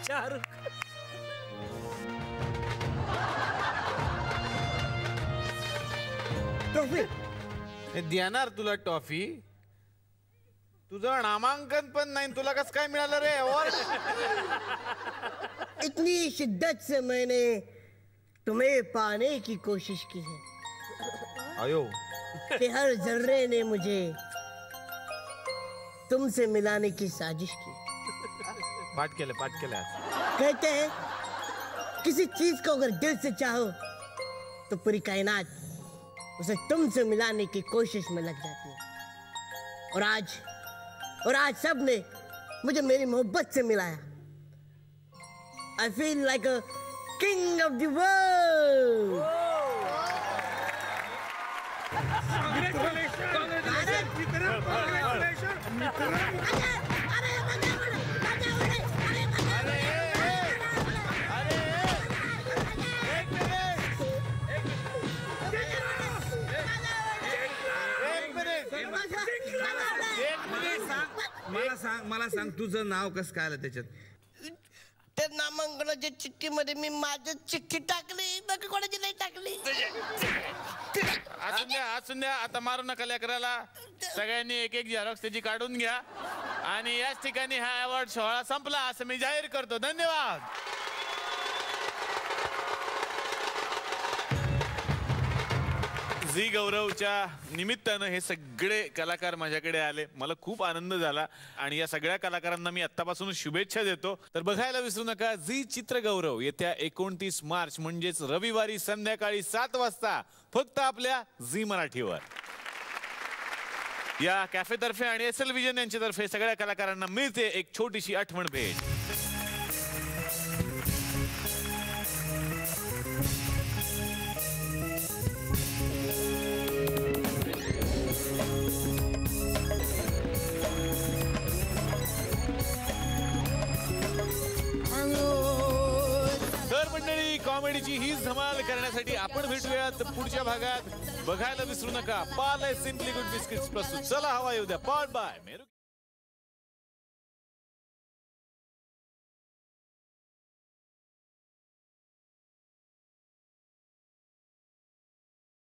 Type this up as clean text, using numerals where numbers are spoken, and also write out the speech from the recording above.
Shahrukh. Toffee देणार तुला toffee. तुझं नामांकन पण नाही, तुला कसं काय मिळालं रे अवॉर्ड? इतनी शिद्दत से मैंने तुम्हें पाने की कोशिश की है अयो कि हर जर्रे ने मुझे तुमसे मिलाने की साजिश की. पाठ केलं कहते हैं किसी चीज को अगर दिल से चाहो तो पूरी कायनात उसे तुमसे मिलाने की कोशिश में लग जाती है. और आज सब ने मुझे मेरी मोहब्बत से मिलाया. I feel like a king of the world. मला सांग तुझं नाव कसं काय आलं त्याच्यात? त्या नामांकनाच्या चिठ्ठीमध्ये मी माझी चिठ्ठी टाकली, बाकी कोणाची नाही टाकली. असू द्या आता मारू नका लेकराला. सगळ्यांनी एक एक झेरॉक्स त्याची काढून घ्या आणि याच ठिकाणी हा अवॉर्ड सोहळा संपला असं मी जाहीर करतो. धन्यवाद. झी गौरवच्या निमित्तानं हे सगळे कलाकार माझ्याकडे आले. मला खूप आनंद झाला आणि या सगळ्या कलाकारांना मी आत्तापासून शुभेच्छा देतो. तर बघायला विसरू नका झी चित्रगौरव येत्या 29 मार्च म्हणजेच रविवारी संध्याकाळी 7 वाजता फक्त आपल्या झी मराठीवर. या कॅफेतर्फे आणि SL विजन यांच्यातर्फे सगळ्या कलाकारांना मिळते एक छोटीशी आठवण भेट. तर मंडळी कॉमेडीची ही धमाल करण्यासाठी आपण भेटूयात पुढच्या भागात. बघायला विसरू नका. पार्ले सिम्पली गुड बिस्किट्स प्रस्तुत चला हवा येऊ द्या. बाय.